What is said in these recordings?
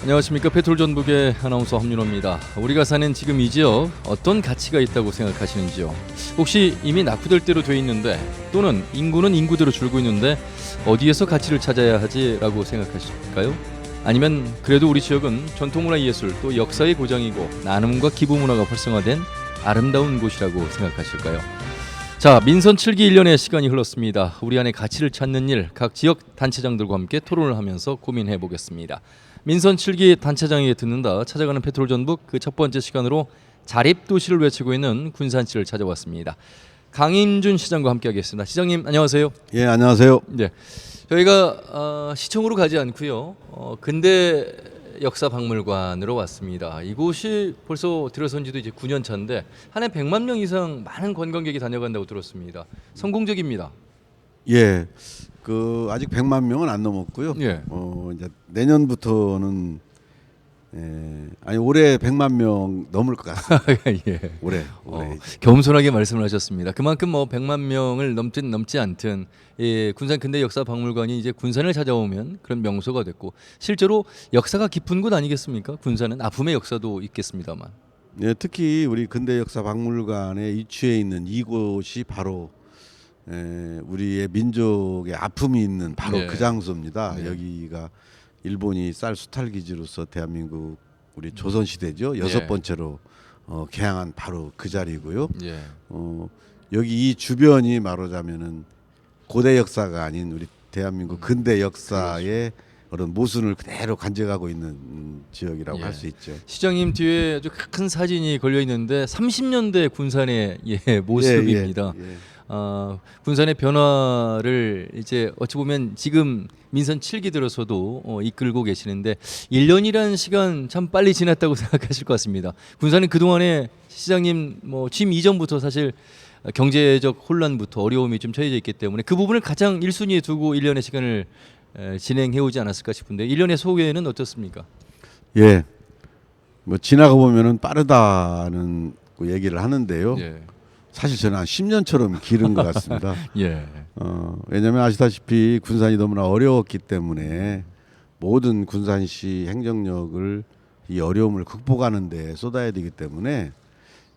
안녕하십니까. 페트롤전북의 아나운서 함윤호입니다. 우리가 사는 지금 이 지역 어떤 가치가 있다고 생각하시는지요? 혹시 이미 낙후될 대로 돼 있는데 또는 인구는 인구대로 줄고 있는데 어디에서 가치를 찾아야 하지라고 생각하실까요? 아니면 그래도 우리 지역은 전통문화 예술 또 역사의 고장이고 나눔과 기부문화가 활성화된 아름다운 곳이라고 생각하실까요? 자, 민선 7기 1년의 시간이 흘렀습니다. 우리 안에 가치를 찾는 일, 각 지역 단체장들과 함께 토론을 하면서 고민해 보겠습니다. 민선 7기 단체장에게 듣는다 찾아가는 페트롤 전북, 그 첫 번째 시간으로 자립도시를 외치고 있는 군산시를 찾아왔습니다. 강인준 시장과 함께하겠습니다. 시장님 안녕하세요. 예, 안녕하세요. 네, 저희가 시청으로 가지 않고요, 근대 역사박물관으로 왔습니다. 이곳이 벌써 들어선 지도 이제 9년 차인데 한 해 100만 명 이상 많은 관광객이 다녀간다고 들었습니다. 성공적입니다. 예, 아직 100만 명은 안 넘었고요. 예. 이제 내년부터는 올해 100만 명 넘을 것 같습니다. 예. 올해. 겸손하게 말씀을 하셨습니다. 그만큼 100만 명을 넘지 않든 군산 근대 역사 박물관이 이제 군산을 찾아오면 그런 명소가 됐고, 실제로 역사가 깊은 곳 아니겠습니까? 군산은 아픔의 역사도 있겠습니다만. 예, 특히 우리 근대 역사 박물관에 위치해 있는 이곳이 바로 우리의 민족의 아픔이 있는 바로 네. 그 장소입니다. 네. 여기가 일본이 쌀 수탈 기지로서 대한민국 우리 조선 시대죠. 여섯 번째로 개항한 바로 그 자리고요. 예. 여기 이 주변이 말하자면은 고대 역사가 아닌 우리 대한민국 근대 역사의 그런 모순을 그대로 간직하고 있는 지역이라고 예. 할 수 있죠. 시장님 뒤에 아주 큰 사진이 걸려 있는데 30년대 군산의 모습입니다. 예. 군산의 변화를 이제 어찌 보면 지금 민선 7기 들어서도 이끌고 계시는데 1년이라는 시간 참 빨리 지났다고 생각하실 것 같습니다. 군산은 그동안에 시장님 취임 이전부터 사실 경제적 혼란부터 어려움이 좀 처해져 있기 때문에 그 부분을 가장 1순위에 두고 1년의 시간을 진행해 오지 않았을까 싶은데 1년의 소개는 어떻습니까? 예. 지나가 보면은 빠르다는 얘기를 하는데요. 예. 사실 저는 한 10년처럼 길은 것 같습니다. 예. 왜냐하면 아시다시피 군산이 너무나 어려웠기 때문에 모든 군산시 행정력을 이 어려움을 극복하는 데 쏟아야 되기 때문에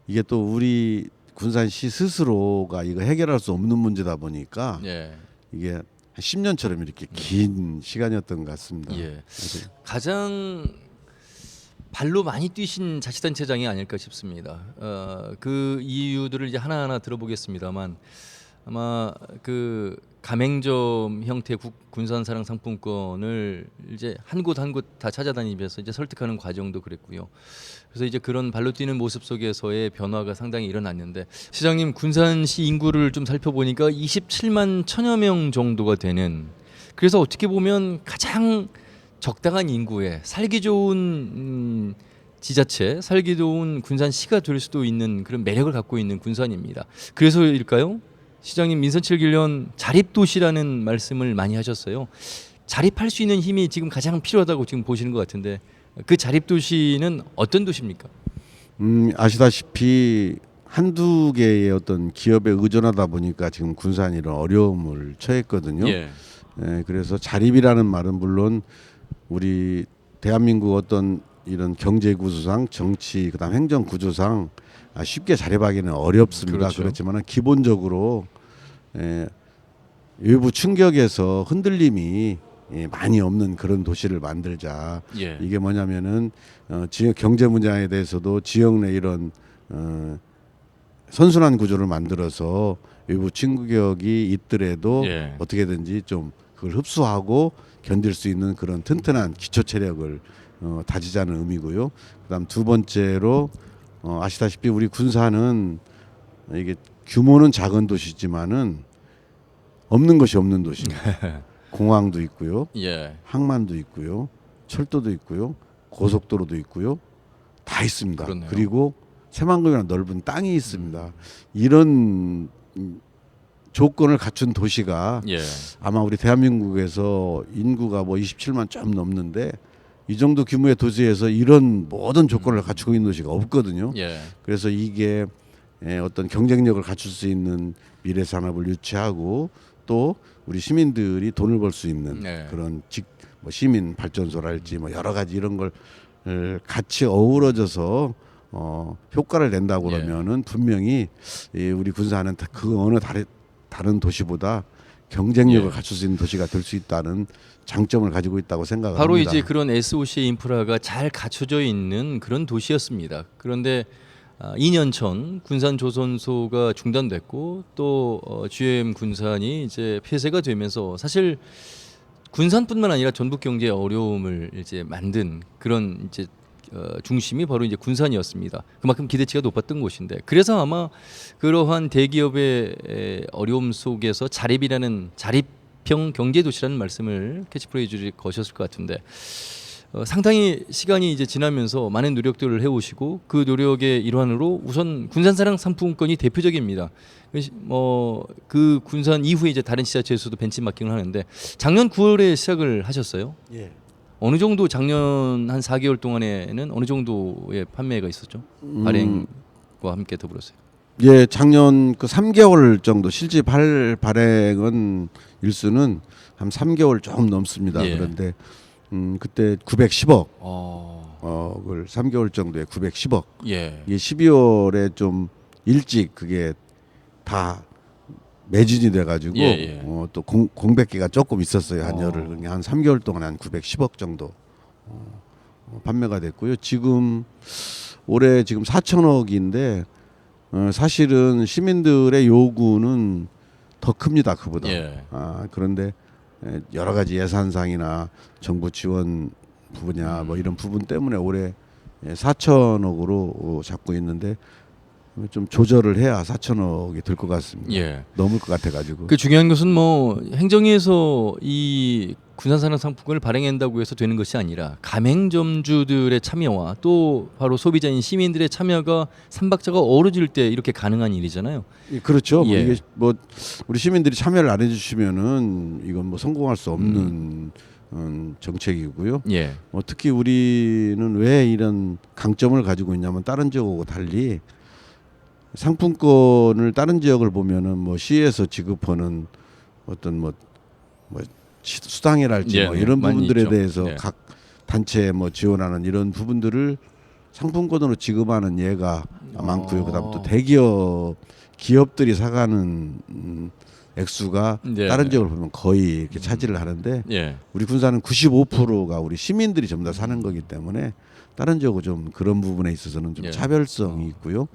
이게 또 우리 군산시 스스로가 이거 해결할 수 없는 문제다 보니까 예. 이게 한 10년처럼 이렇게 긴 시간이었던 것 같습니다. 예. 가장 발로 많이 뛰신 자치단체장이 아닐까 싶습니다. 그 이유들을 이제 하나하나 들어보겠습니다만 아마 그 가맹점 형태 군산사랑 상품권을 이제 한 곳 한 곳 다 찾아다니면서 이제 설득하는 과정도 그랬고요. 그래서 이제 그런 발로 뛰는 모습 속에서의 변화가 상당히 일어났는데, 시장님 군산시 인구를 좀 살펴보니까 27만 천여 명 정도가 되는, 그래서 어떻게 보면 가장 적당한 인구에 살기 좋은 지자체, 살기 좋은 군산시가 될 수도 있는 그런 매력을 갖고 있는 군산입니다. 그래서일까요? 시장님 민선 7기년 자립도시라는 말씀을 많이 하셨어요. 자립할 수 있는 힘이 지금 가장 필요하다고 지금 보시는 것 같은데, 그 자립도시는 어떤 도시입니까? 아시다시피 한두 개의 어떤 기업에 의존하다 보니까 지금 군산이 이런 어려움을 처했거든요. 예. 그래서 자립이라는 말은 물론 우리 대한민국 어떤 이런 경제 구조상, 정치, 그다음 행정 구조상 쉽게 자립하기는 어렵습니다. 그렇죠. 그렇지만 기본적으로 외부 충격에서 흔들림이 많이 없는 그런 도시를 만들자. 예. 이게 뭐냐면은 지역 경제 문제에 대해서도 지역 내 이런 선순환 구조를 만들어서 외부 충격이 있더라도 예. 어떻게든지 좀 그걸 흡수하고 견딜 수 있는 그런 튼튼한 기초 체력을 다지자는 의미고요. 그다음 두 번째로 아시다시피 우리 군산은 이게 규모는 작은 도시지만은 없는 것이 없는 도시입니다. 공항도 있고요, 예. 항만도 있고요, 철도도 있고요, 고속도로도 있고요, 다 있습니다. 그렇네요. 그리고 새만금이라는 넓은 땅이 있습니다. 이런 조건을 갖춘 도시가 예. 아마 우리 대한민국에서 인구가 27만 좀 넘는데 이 정도 규모의 도시에서 이런 모든 조건을 갖추고 있는 도시가 없거든요. 예. 그래서 이게 어떤 경쟁력을 갖출 수 있는 미래 산업을 유치하고 또 우리 시민들이 돈을 벌 수 있는 네. 그런 뭐 시민 발전소랄지 뭐 여러 가지 이런 걸 같이 어우러져서 효과를 낸다고 예. 그러면은 분명히 우리 군산은 그 어느 다른 도시보다 경쟁력을 예. 갖출 수 있는 도시가 될 수 있다는 장점을 가지고 있다고 생각을 바로 합니다. 이제 그런 SOC 인프라가 잘 갖춰져 있는 그런 도시였습니다. 그런데 2년 전 군산 조선소가 중단됐고 또 GM 군산이 이제 폐쇄가 되면서 사실 군산뿐만 아니라 전북 경제에 어려움을 이제 만든 그런 이제 중심이 바로 이제 군산이었습니다. 그만큼 기대치가 높았던 곳인데 그래서 아마 그러한 대기업의 어려움 속에서 자립형 경제 도시라는 말씀을 캐치프레이즈를 거셨을 것 같은데 상당히 시간이 이제 지나면서 많은 노력들을 해오시고 그 노력의 일환으로 우선 군산사랑 상품권이 대표적입니다. 그 군산 이후에 이제 다른 지자체에서도 벤치마킹을 하는데 작년 9월에 시작을 하셨어요. 예. 어느 정도 작년 한 4개월 동안에는 어느 정도의 판매가 있었죠? 발행과 함께 더불어서요. 예, 작년 그 3개월 정도 실제 발행은 일수는 한 3개월 좀 넘습니다. 예. 그런데 그때 910억 어, 을 3개월 정도에 910억. 예. 이게 12월에 좀 일찍 그게 다 매진이 돼가지고 예, 예. 또 공백기가 조금 있었어요. 한 어. 열흘. 그러니까 한 3개월 동안 한 910억 정도 판매가 됐고요. 지금 올해 지금 4천억인데 사실은 시민들의 요구는 더 큽니다. 그보다. 예. 그런데 여러 가지 예산상이나 정부 지원 부분이나 뭐 이런 부분 때문에 올해 4천억으로 잡고 있는데 좀 조절을 해야 4천억이 될 것 같습니다. 예. 넘을 것 같아가지고. 그 중요한 것은 뭐 행정위에서 이 군산산업 상품권을 발행한다고 해서 되는 것이 아니라 가맹점주들의 참여와 또 바로 소비자인 시민들의 참여가 삼박자가 어우러질 때 이렇게 가능한 일이잖아요. 그렇죠. 예. 이게 뭐 우리 시민들이 참여를 안 해주시면은 이건 뭐 성공할 수 없는 정책이고요. 예. 특히 우리는 왜 이런 강점을 가지고 있냐면 다른 지역하고 달리 상품권을 다른 지역을 보면은 뭐 시에서 지급하는 어떤 뭐 수당이랄지 예, 뭐 이런 많이 부분들에 있죠. 대해서 네. 각 단체에 뭐 지원하는 이런 부분들을 상품권으로 지급하는 예가 많고요. 그다음 또 대기업 기업들이 사가는 액수가 네. 다른 지역을 보면 거의 이렇게 차지를 하는데 예. 우리 군산은 95%가 우리 시민들이 전부 다 사는 거기 때문에 다른 지역은 좀 그런 부분에 있어서는 좀 예. 차별성이 있고요.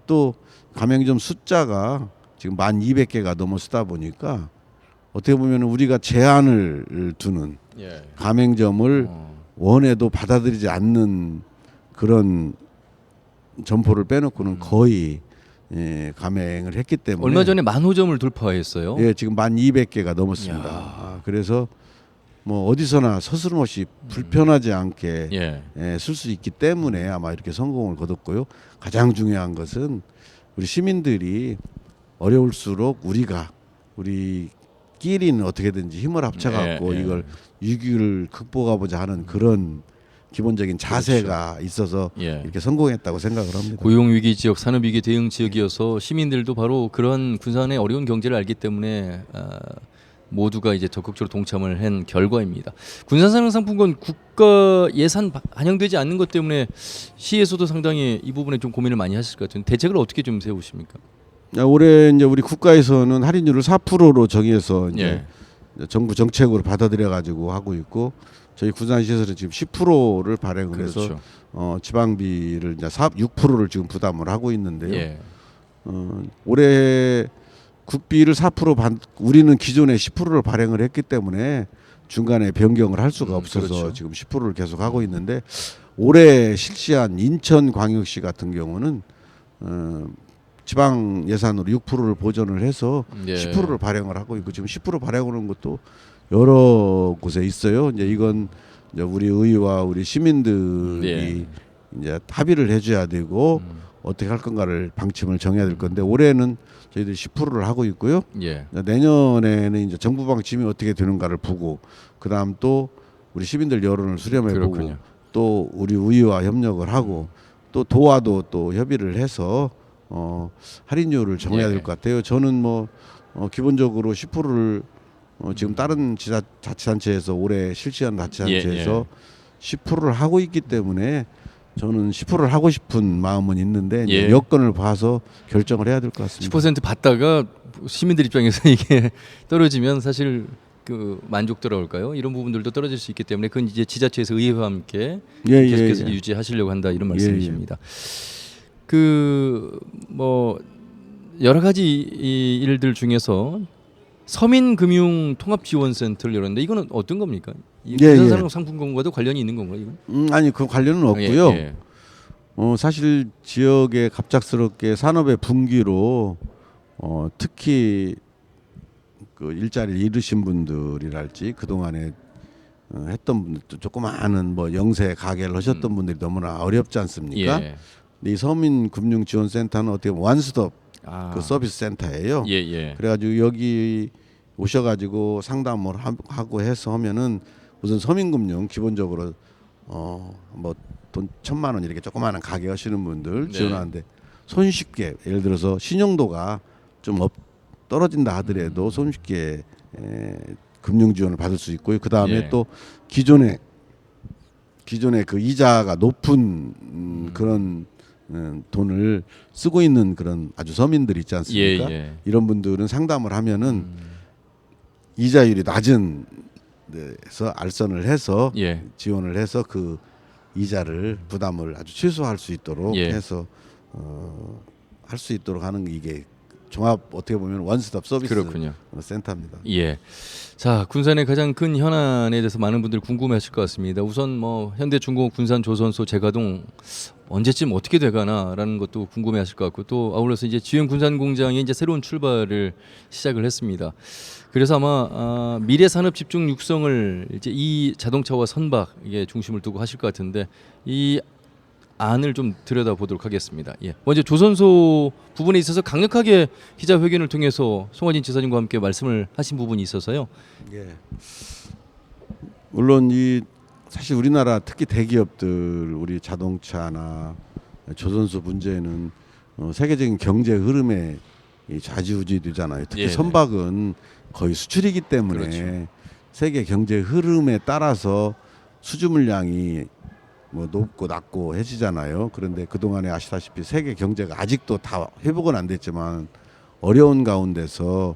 또 가맹점 숫자가 지금 1,200개가 넘어서다 보니까 어떻게 보면 우리가 제한을 두는 예. 가맹점을 원해도 받아들이지 않는 그런 점포를 빼놓고는 거의 가맹을 했기 때문에 얼마 전에 10,000호점을 돌파했어요. 예, 지금 1,200개가 넘었습니다. 이야. 그래서 뭐 어디서나 서스럼없이 불편하지 않게 예. 쓸 수 있기 때문에 아마 이렇게 성공을 거뒀고요. 가장 중요한 것은 우리 시민들이 어려울수록 우리끼리는 어떻게든지 힘을 합쳐갖고 예. 이걸 위기를 극복하고자 하는 그런 기본적인 자세가 있어서 예. 이렇게 성공했다고 생각을 합니다. 고용위기 지역, 산업위기 대응 지역이어서 시민들도 바로 그런 군산의 어려운 경제를 알기 때문에 모두가 이제 적극적으로 동참을 한 결과입니다. 군산산업상품권 국가 예산 반영되지 않는 것 때문에 시에서도 상당히 이 부분에 좀 고민을 많이 하실 것 같은데 대책을 어떻게 좀 세우십니까? 올해 이제 우리 국가에서는 할인율을 4%로 정해서 이제 예. 정부 정책으로 받아들여 가지고 하고 있고 저희 군산시에서는 지금 10%를 발행을 그렇죠. 해서 지방비를 이제 6%를 지금 부담을 하고 있는데요. 예. 올해 국비를 4% 우리는 기존에 10%를 발행을 했기 때문에 중간에 변경을 할 수가 없어서 그렇죠. 지금 10%를 계속 하고 있는데 올해 실시한 인천광역시 같은 경우는 지방 예산으로 6%를 보전을 해서 예. 10%를 발행을 하고 있고 지금 10% 발행하는 것도 여러 곳에 있어요. 이제 이건 이제 우리 의회와 우리 시민들이 예. 이제 합의를 해줘야 되고 어떻게 할 건가를 방침을 정해야 될 건데 올해는 저희들이 10%를 하고 있고요. 예. 내년에는 이제 정부 방침이 어떻게 되는가를 보고 그다음 또 우리 시민들 여론을 수렴해보고 그렇군요. 또 우리 의회와 협력을 하고 또 도와도 또 협의를 해서 할인율을 정해야 예. 될 것 같아요. 저는 뭐 기본적으로 10%를 지금 다른 자치단체에서 올해 실시한 자치단체에서 예, 10%를 하고 있기 때문에 저는 10%를 하고 싶은 마음은 있는데 이제 예. 여건을 봐서 결정을 해야 될 것 같습니다. 10% 받다가 시민들 입장에서 이게 떨어지면 사실 그 만족도라고할까요? 이런 부분들도 떨어질 수 있기 때문에 그건 이제 지자체에서 의회와 함께 예, 계속해서 예. 유지하시려고 한다 이런 예, 말씀이십니다. 그 뭐 여러 가지 이 일들 중에서 서민금융통합지원센터를 열었는데 이거는 어떤 겁니까? 이 예, 예. 부산산업상품공과도 관련이 있는 건가요? 이건? 아니 그 관련은 없고요. 예, 사실 지역에 갑작스럽게 산업의 붕괴로 특히 그 일자리를 잃으신 분들이랄지 그 동안에 했던 분들도 조그마한 뭐 영세 가게를 하셨던 분들이 너무나 어렵지 않습니까? 예. 근데 이 서민금융지원센터는 어떻게 보면 원스톱 아. 그 서비스 센터예요. 예, 예. 그래가지고 여기 오셔가지고 상담을 하고 해서 하면은 우선 서민금융 기본적으로 뭐 돈 1,000만 원 이렇게 조그마한 가게 하시는 분들 네. 지원하는데 손쉽게 예를 들어서 신용도가 좀 떨어진다 하더라도 손쉽게 금융 지원을 받을 수 있고요. 그 다음에 예. 또 기존에 그 이자가 높은 그런 돈을 쓰고 있는 그런 아주 서민들 있지 않습니까? 예, 예. 이런 분들은 상담을 하면은 이자율이 낮은 데서 알선을 해서 예. 지원을 해서 그 이자를 부담을 아주 최소화할 수 있도록 예. 해서 할 수 있도록 하는 이게 종합 어떻게 보면 원스톱 서비스 그렇군요. 센터입니다. 예. 자, 군산의 가장 큰 현안에 대해서 많은 분들이 궁금해하실 것 같습니다. 우선 뭐 현대중공업 군산조선소 재가동 언제쯤 어떻게 돼가나라는 것도 궁금해하실 것 같고 또 아울러서 이제 지원 군산공장이 이제 새로운 출발을 시작을 했습니다. 그래서 아마 미래 산업 집중 육성을 이제 이 자동차와 선박 이게 중심을 두고 하실 것 같은데 이 안을 좀 들여다보도록 하겠습니다. 예. 먼저 조선소 부분에 있어서 강력하게 기자회견을 통해서 송화진 지사님과 함께 말씀을 하신 부분이 있어서요. 예. 물론 이 사실 우리나라 특히 대기업들 우리 자동차나 조선소 문제는 세계적인 경제 흐름에 좌지우지되잖아요. 특히 예. 선박은 거의 수출이기 때문에 그렇죠. 세계 경제 흐름에 따라서 수주 물량이 뭐 높고 낮고 해지잖아요. 그런데 그 동안에 아시다시피 세계 경제가 아직도 다 회복은 안 됐지만 어려운 가운데서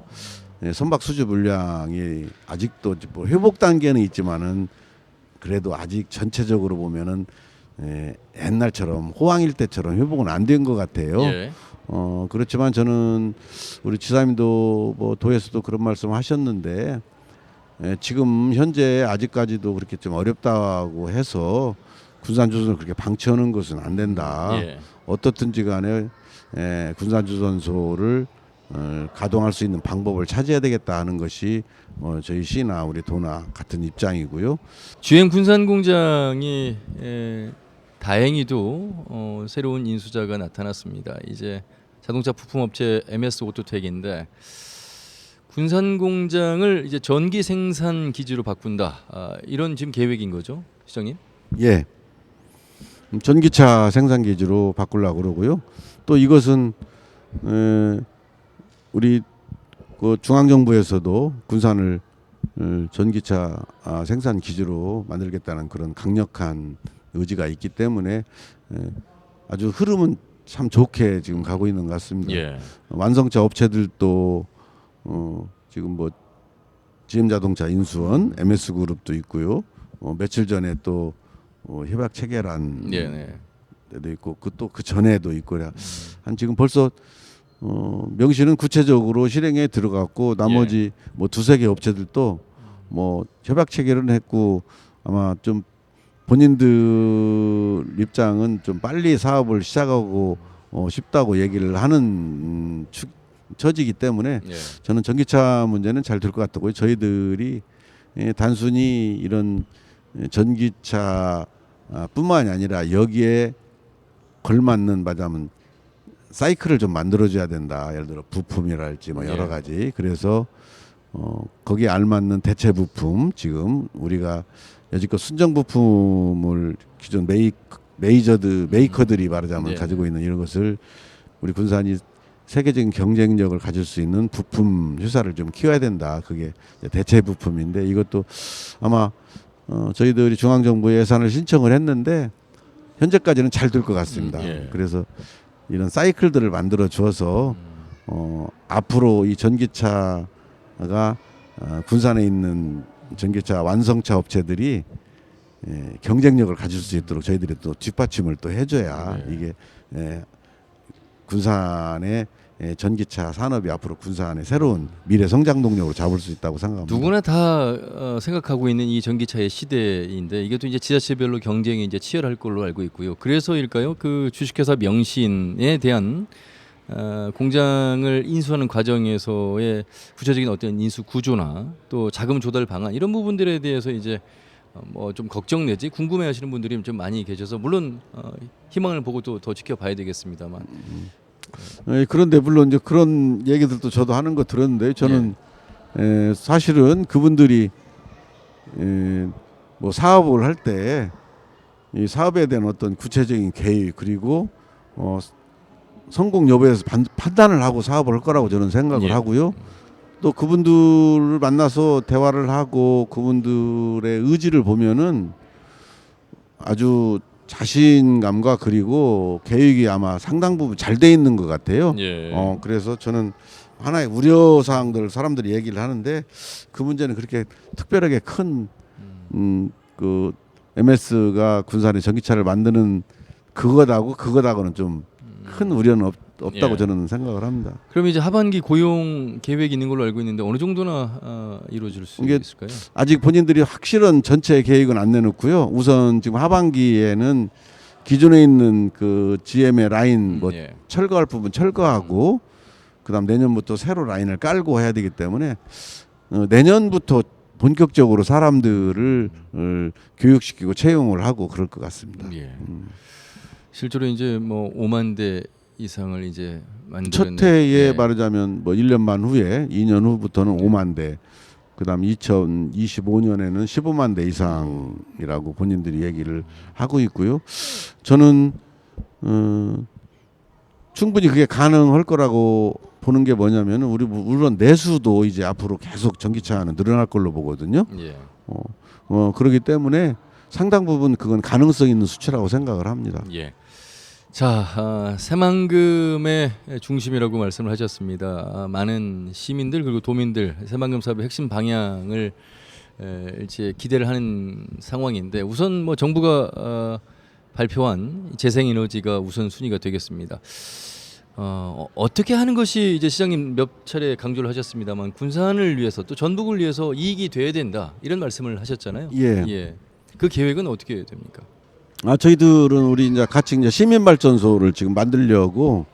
선박 수주 물량이 아직도 뭐 회복 단계는 있지만은 그래도 아직 전체적으로 보면은 옛날처럼 호황일 때처럼 회복은 안 된 것 같아요. 예. 그렇지만 저는 우리 지사님도 뭐 도에서도 그런 말씀 하셨는데 지금 현재 아직까지도 그렇게 좀 어렵다고 해서 군산조선을 그렇게 방치하는 것은 안 된다. 예. 어떻든지 간에 군산조선소를 가동할 수 있는 방법을 찾아야 되겠다 하는 것이 저희 시나 우리 도나 같은 입장이고요. 주행 군산공장이 다행히도 새로운 인수자가 나타났습니다. 이제 자동차 부품업체 MS 오토텍인데 군산공장을 이제 전기 생산 기지로 바꾼다. 이런 지금 계획인 거죠, 시장님? 예. 전기차 생산 기지로 바꾸려고 그러고요. 또 이것은 우리 그 중앙정부에서도 군산을 전기차 생산 기지로 만들겠다는 그런 강력한 의지가 있기 때문에 아주 흐름은 참 좋게 지금 가고 있는 것 같습니다. 예. 완성차 업체들도 지금 뭐 GM자동차 인수원, MS그룹도 있고요. 며칠 전에 또 협약 체결한 네. 데도 있고 그 전에도 있고 한 지금 벌써 명시는 구체적으로 실행에 들어갔고 나머지 뭐 두세 개 업체들도 뭐 협약 체결은 했고 아마 좀 본인들 입장은 좀 빨리 사업을 시작하고 싶다고 얘기를 하는 처지이기 때문에 예. 저는 전기차 문제는 잘 될 것 같고요. 저희들이 단순히 이런 전기차 뿐만이 아니라 여기에 걸맞는 말하자면 사이클을 좀 만들어줘야 된다. 예를 들어 부품이랄지 뭐 여러 가지. 그래서 거기에 알맞는 대체 부품 지금 우리가 여지껏 순정 부품을 기존 메이커들이 말하자면 가지고 있는 이런 것을 우리 군산이 세계적인 경쟁력을 가질 수 있는 부품 회사를 좀 키워야 된다. 그게 대체 부품인데 이것도 아마 저희들이 중앙정부 예산을 신청을 했는데 현재까지는 잘 될 것 같습니다. 예. 그래서 이런 사이클들을 만들어 주어서 앞으로 이 전기차가 군산에 있는 전기차 완성차 업체들이 경쟁력을 가질 수 있도록 저희들이 또 뒷받침을 또 해줘야 이게 군산의 전기차 산업이 앞으로 군산의 새로운 미래 성장 동력으로 잡을 수 있다고 생각합니다. 누구나 다 생각하고 있는 이 전기차의 시대인데 이게 또 이제 지자체별로 경쟁이 이제 치열할 걸로 알고 있고요. 그래서일까요? 그 주식회사 명신에 대한 공장을 인수하는 과정에서의 구체적인 어떤 인수 구조나 또 자금 조달 방안 이런 부분들에 대해서 이제 뭐 좀 걱정 내지 궁금해하시는 분들이 좀 많이 계셔서 물론 희망을 보고 또 더 지켜봐야 되겠습니다만. 그런데 물론 이제 그런 얘기들도 저도 하는 거 들었는데 저는 사실은 그분들이 뭐 사업을 할 때 이 사업에 대한 어떤 구체적인 계획 그리고 성공 여부에 대해서 판단을 하고 사업을 할 거라고 저는 생각을 하고요. 또 그분들을 만나서 대화를 하고 그분들의 의지를 보면은 아주 자신감과 그리고 계획이 아마 상당 부분 잘 돼 있는 것 같아요. 그래서 저는 하나의 우려 사항들 사람들이 얘기를 하는데 그 문제는 그렇게 특별하게 큰 그 MS가 군산의 전기차를 만드는 그거다고는 좀 큰 우려는 없다고 저는 생각을 합니다. 그럼 이제 하반기 고용 계획이 있는 걸로 알고 있는데 어느 정도나 이루어질 수 있을까요? 아직 본인들이 확실한 전체 계획은 안 내놓고요. 우선 지금 하반기에는 기존에 있는 그 GM의 라인 뭐 철거할 부분 철거하고 그다음 내년부터 새로 라인을 깔고 해야 되기 때문에 내년부터 본격적으로 사람들을 교육시키고 채용을 하고 그럴 것 같습니다. 실제로 이제 뭐 5만 대 이상을 이제 만드는 첫 해에 말하자면 뭐 1년 반 후에 2년 후부터는 5만 대, 그다음 2025년에는 15만 대 이상이라고 본인들이 얘기를 하고 있고요. 저는 충분히 그게 가능할 거라고 보는 게 뭐냐면은 우리 물론 내수도 이제 앞으로 계속 전기차는 늘어날 걸로 보거든요. 그렇기 때문에 상당 부분 그건 가능성 있는 수치라고 생각을 합니다. 자, 새만금의 중심이라고 말씀을 하셨습니다. 많은 시민들 그리고 도민들 새만금 사업의 핵심 방향을 이제 기대를 하는 상황인데 우선 뭐 정부가 발표한 재생에너지가 우선 순위가 되겠습니다. 어떻게 하는 것이 이제 시장님 몇 차례 강조를 하셨습니다만 군산을 위해서 또 전북을 위해서 이익이 돼야 된다 이런 말씀을 하셨잖아요. 그 계획은 어떻게 됩니까? 저희들은 우리 이제 같이 이제 시민 발전소를 지금 만들려고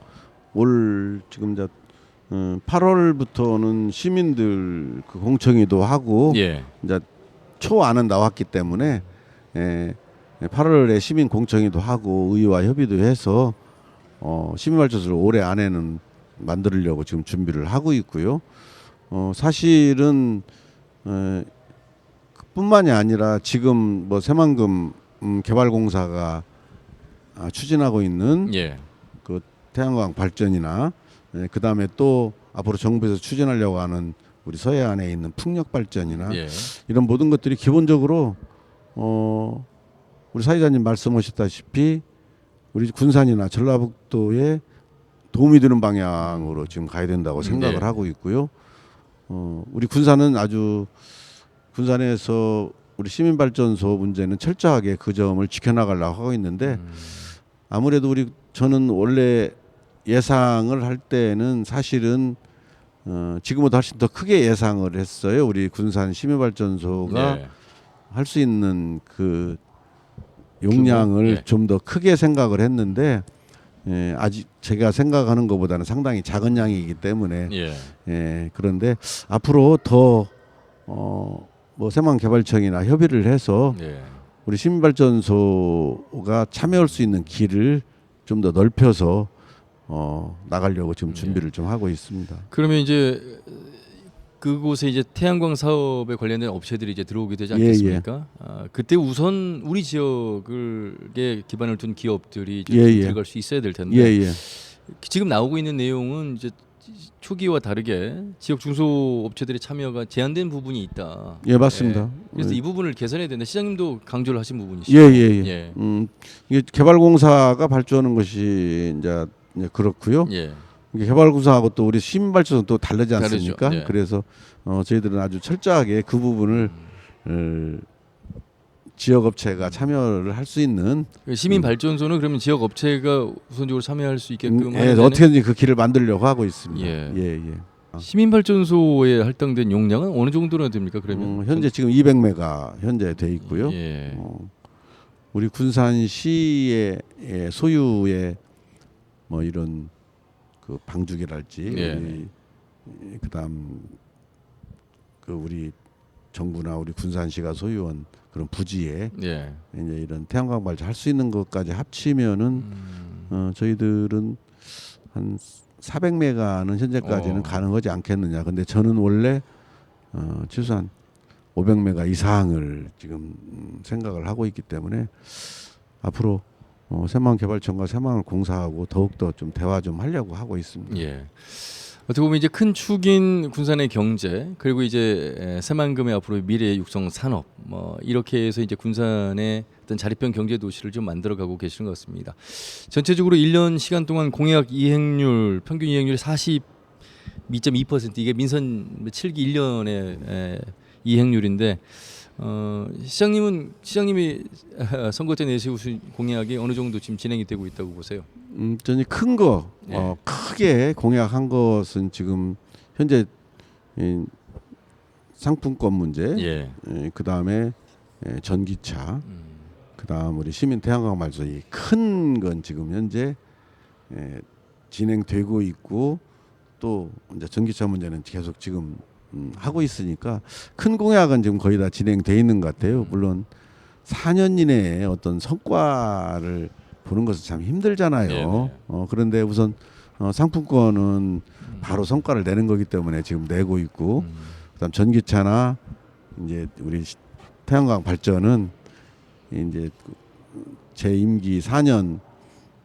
올 지금 이제 8월부터는 시민들 그 공청회도 하고 이제 초안은 나왔기 때문에 8월에 시민 공청회도 하고 의회와 협의도 해서 시민 발전소를 올해 안에는 만들려고 지금 준비를 하고 있고요. 사실은 뿐만이 아니라 지금 뭐 새만금 개발공사가 추진하고 있는 그 태양광 발전이나 그 다음에 또 앞으로 정부에서 추진하려고 하는 우리 서해안에 있는 풍력 발전이나 이런 모든 것들이 기본적으로 우리 사회자님 말씀하셨다시피 우리 군산이나 전라북도에 도움이 되는 방향으로 지금 가야 된다고 생각을 하고 있고요. 우리 군산은 아주 군산에서 우리 시민발전소 문제는 철저하게 그 점을 지켜나가려고 하고 있는데 아무래도 저는 원래 예상을 할 때는 사실은 지금보다 훨씬 더 크게 예상을 했어요. 우리 군산 시민발전소가 할 수 있는 그 용량을 좀 더 크게 생각을 했는데 아직 제가 생각하는 것보다는 상당히 작은 양이기 때문에 그런데 앞으로 더 뭐 새만개발청이나 협의를 해서 우리 시민발전소가 참여할 수 있는 길을 좀 더 넓혀서 나가려고 지금 준비를 좀 하고 있습니다. 그러면 이제 그곳에 이제 태양광 사업에 관련된 업체들이 이제 들어오게 되지 않겠습니까? 그때 우선 우리 지역에 기반을 둔 기업들이 좀 들어갈 수 있어야 될 텐데 지금 나오고 있는 내용은 이제 초기와 다르게 지역 중소업체들의 참여가 제한된 부분이 있다. 예, 맞습니다. 그래서 이 부분을 개선해야 된다. 시장님도 강조를 하신 부분이시죠. 예. 이게 개발공사가 발주하는 것이 이제 그렇고요. 예. 이게 개발공사하고 또 우리 시민발전은 또 다르지 않습니까? 다르죠. 예. 그래서 저희들은 아주 철저하게 그 부분을 지역업체가 참여를 할 수 있는 시민 발전소는 그러면 지역 업체가 우선적으로 참여할 수 있게끔 예, 하는 데는 어떻게든지 그 길을 만들려고 하고 있습니다. 예. 예. 시민 발전소에 할당된 용량은 어느 정도나 됩니까? 그러면 현재 지금 200메가 현재 돼 있고요. 예. 우리 군산시의 소유의 뭐 이런 그 방죽이랄지 예. 그다음 그 우리 정부나 우리 군산시가 소유한 그런 부지에 예. 이제 이런 태양광 발전 할 수 있는 것까지 합치면은 저희들은 한 400메가는 현재까지는 가능하지 않겠느냐. 근데 저는 원래 최소한 500메가 이상을 지금 생각을 하고 있기 때문에 앞으로 새마을개발청과 새마을공사하고 더욱더 좀 대화 좀 하려고 하고 있습니다. 예. 어떻게 보면 이제 큰 축인 군산의 경제 그리고 이제 새만금의 앞으로 미래의 육성 산업 뭐 이렇게 해서 이제 군산의 어떤 자립형 경제 도시를 좀 만들어가고 계시는 것 같습니다. 전체적으로 1년 시간 동안 공약 이행률 평균 이행률이 42.2% 이게 민선 7기 1년의 이행률인데 시장님이 선거 때 내세우신 공약이 어느 정도 지금 진행이 되고 있다고 보세요? 저는 큰 거 예. 크게 공약한 것은 지금 현재 상품권 문제, 예. 그 다음에 전기차, 그 다음 우리 시민 태양광 발전 이 큰 건 지금 현재 진행되고 있고 또 이제 전기차 문제는 계속 지금 하고 있으니까 큰 공약은 지금 거의 다 진행돼 있는 것 같아요. 물론 4년 이내에 어떤 성과를 보는 것은 참 힘들잖아요. 네네. 그런데 우선 상품권은 바로 성과를 내는 거기 때문에 지금 내고 있고, 그다음 전기차나 이제 우리 태양광 발전은 이제 제 임기 4년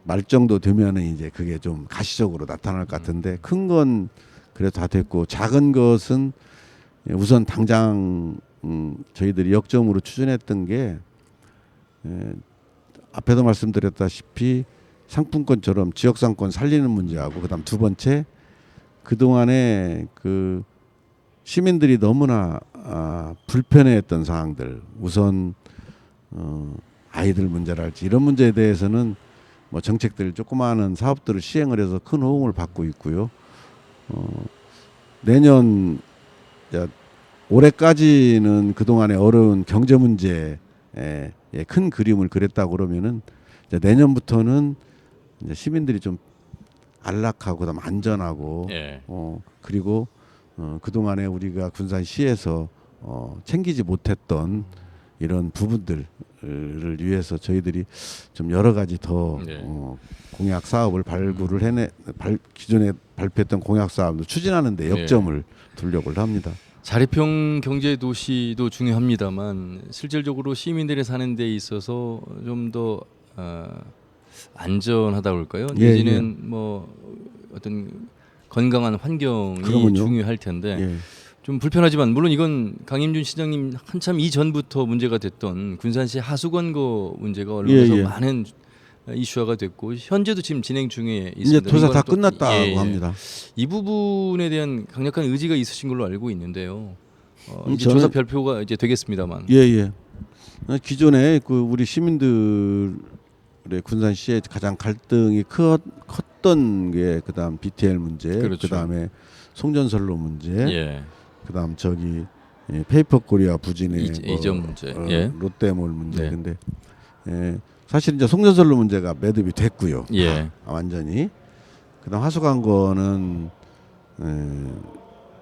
말 정도 되면은 이제 그게 좀 가시적으로 나타날 것 같은데 큰 건 그래도 다 됐고 작은 것은 우선 당장 저희들이 역점으로 추진했던 게 앞에도 말씀드렸다시피 상품권처럼 지역상권 살리는 문제하고 그다음 두 번째 그동안에 그 시민들이 너무나 불편해했던 사항들 우선 아이들 문제랄지 이런 문제에 대해서는 뭐 정책들 조그마한 사업들을 시행을 해서 큰 호응을 받고 있고요. 내년 올해까지는 그동안의 어려운 경제 문제에 큰 그림을 그렸다고 그러면은 이제 내년부터는 이제 시민들이 좀 안락하고 그다음 안전하고 예. 그리고 그동안에 우리가 군산시에서 챙기지 못했던 이런 부분들을 위해서 저희들이 좀 여러 가지 더 네. 공약 사업을 발굴을 기존에 발표했던 공약 사업도 추진하는 데 역점을 두려고 합니다. 자립형 경제 도시도 중요합니다만 실질적으로 시민들이 사는 데 있어서 좀 더 안전하다 그럴까요? 내지는 뭐 어떤 건강한 환경이 그러면요. 중요할 텐데 예. 좀 불편하지만 물론 이건 강임준 시장님 한참 이전부터 문제가 됐던 군산시 하수관거 문제가 언론에서 예. 많은 이슈화가 됐고 현재도 지금 진행 중에 있습니다. 이제 토사 다 이건 또- 끝났다고 예. 합니다. 이 부분에 대한 강력한 의지가 있으신 걸로 알고 있는데요. 이제 저는- 조사 발표가 이제 되겠습니다만. 예. 기존에 그 우리 시민들의 군산시의 가장 갈등이 컸던 게 그다음 BTL 문제, 그렇죠. 그다음에 송전선로 문제, 예. 그다음 저기 페이퍼코리아 부진의 이전 문제. 예. 롯데몰 문제. 네. 근데 사실 이제 송전선로 문제가 매듭이 됐고요. 예. 완전히. 그다음 하수관거는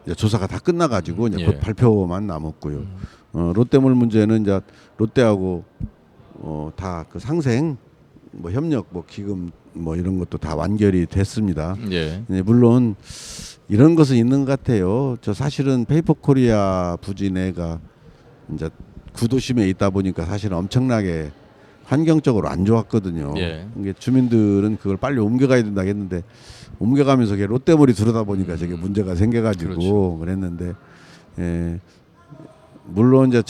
이제 조사가 다 끝나가지고 이제 예. 곧 발표만 남았고요. 롯데몰 문제는 이제 롯데하고 다 그 상생 뭐 협력 뭐 기금 뭐 이런 것도 다 완결이 됐습니다. 예. 물론 이런 것은 있는 것 같아요. 저 사실은 페이퍼코리아 부진해가 이제 구도심에 있다 보니까 사실은 엄청나게 환경적으로 안 좋았거든요. 예. 이게 주민들은 그걸 빨리 옮겨가야 된다 했는데 옮겨가면서 걔 롯데몰이 들어다 보니까 저게 문제가 생겨가지고 그렇죠. 그랬는데 예, 물론 이제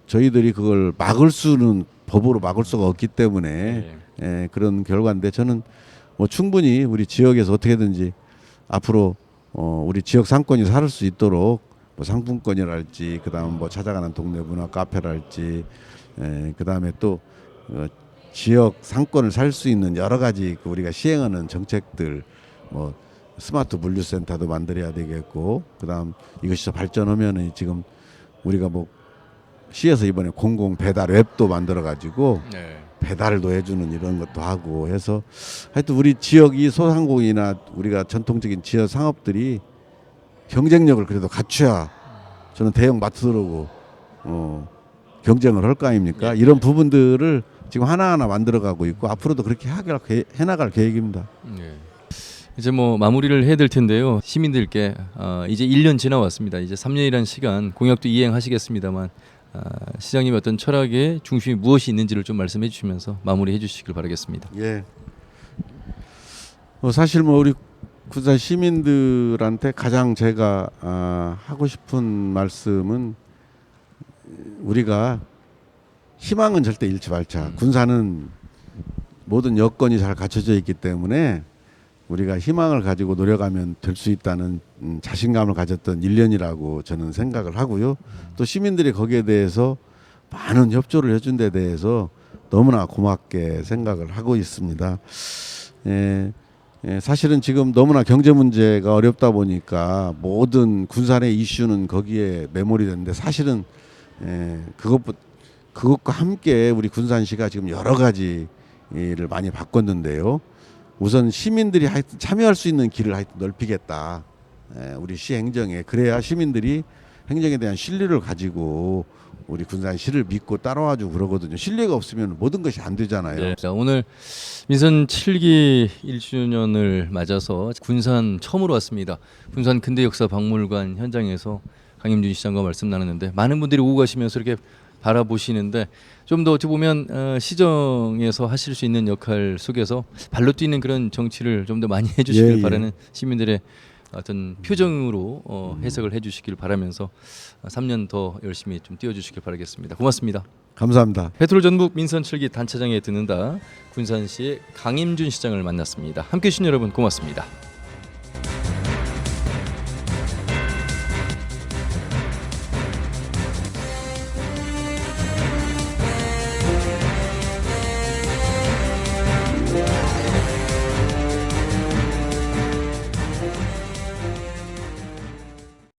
저희들이 그걸 막을 수는 법으로 막을 수가 없기 때문에 예. 그런 결과인데 저는 뭐 충분히 우리 지역에서 어떻게든지 앞으로 우리 지역 상권이 살 수 있도록 뭐 상품권이랄지 그다음 뭐 찾아가는 동네 문화 카페랄지 그다음에 또 지역 상권을 살 수 있는 여러 가지 그 우리가 시행하는 정책들 뭐 스마트 물류센터도 만들어야 되겠고 그다음 이것이 더 발전하면은 지금 우리가 뭐 시에서 이번에 공공 배달 앱도 만들어 가지고 네. 배달도 해주는 이런 것도 하고 해서 하여튼 우리 지역 이 소상공인이나 우리가 전통적인 지역 상업들이 경쟁력을 그래도 갖춰야 저는 대형 마트들하고 경쟁을 할 거 아닙니까? 예. 이런 부분들을 지금 하나하나 만들어가고 있고 앞으로도 그렇게 해나갈 계획입니다. 네. 이제 뭐 마무리를 해야 될 텐데요. 시민들께 이제 1년 지나왔습니다. 이제 3년이라는 시간 공약도 이행하시겠습니다만 시장님의 어떤 철학의 중심이 무엇이 있는지를 좀 말씀해 주시면서 마무리해 주시길 바라겠습니다. 예. 사실 뭐 우리 군산 시민들한테 가장 제가 하고 싶은 말씀은 우리가 희망은 절대 잃지 말자. 군산은 모든 여건이 잘 갖춰져 있기 때문에 우리가 희망을 가지고 노력하면 될 수 있다는 자신감을 가졌던 1년이라고 저는 생각을 하고요. 또 시민들이 거기에 대해서 많은 협조를 해준 데 대해서 너무나 고맙게 생각을 하고 있습니다. 사실은 지금 너무나 경제 문제가 어렵다 보니까 모든 군산의 이슈는 거기에 매몰이 됐는데 사실은 그것과 함께 우리 군산시가 지금 여러 가지를 많이 바꿨는데요. 우선 시민들이 하여튼 참여할 수 있는 길을 하여튼 넓히겠다. 우리 시 행정에 그래야 시민들이 행정에 대한 신뢰를 가지고 우리 군산시를 믿고 따라와주고 그러거든요. 신뢰가 없으면 모든 것이 안 되잖아요. 네. 자, 오늘 민선 7기 1주년을 맞아서 군산 처음으로 왔습니다. 군산 근대역사박물관 현장에서 강임준 시장과 말씀 나눴는데 많은 분들이 오고 가시면서 이렇게 바라보시는데 좀 더 어찌 보면 시정에서 하실 수 있는 역할 속에서 발로 뛰는 그런 정치를 좀 더 많이 해주시길 예. 바라는 시민들의 어떤 표정으로 해석을 해주시길 바라면서 3년 더 열심히 좀 뛰어주시길 바라겠습니다. 고맙습니다. 감사합니다. 페트롤 전북 민선 7기 단체장에 듣는다 군산시의 강임준 시장을 만났습니다. 함께해 주신 여러분 고맙습니다.